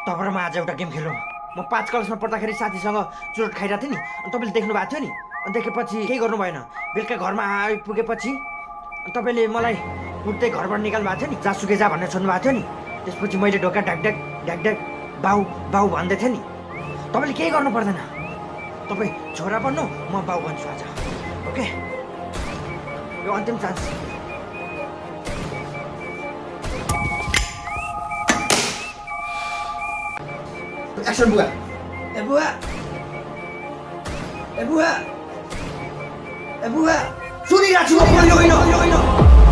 तपाईँ र म आज एउटा गेम खेलौँ। म 5 क्लासमा पढ्दाखेरि साथीसँग चुरोट खाइरहेको थिएँ नि, अनि तपाईँले देख्नु भएको थियो नि। अनि देखेपछि केही गर्नु भएन। बेलुका घरमा आइपुगेपछि तपाईँले मलाई उठ्दै घरबाट निकाल्नु भएको थियो नि, जासुके जा भनेर सोध्नु भएको थियो नि। त्यसपछि मैले ढोका ढाकढाक ढाकढाक बाउ बाउ भन्दै थिएँ नि। तपाईँले केही गर्नु पर्दैन। तपाईँ छोरा बन्नु, म बाउ बन्छु आज। ओके, यो अन्तिम चान्स। एक्सन बुवा। ए बुवा, ए बुवा, ए बुवा, सुनिरहेको छु होइन होइन होइन होइन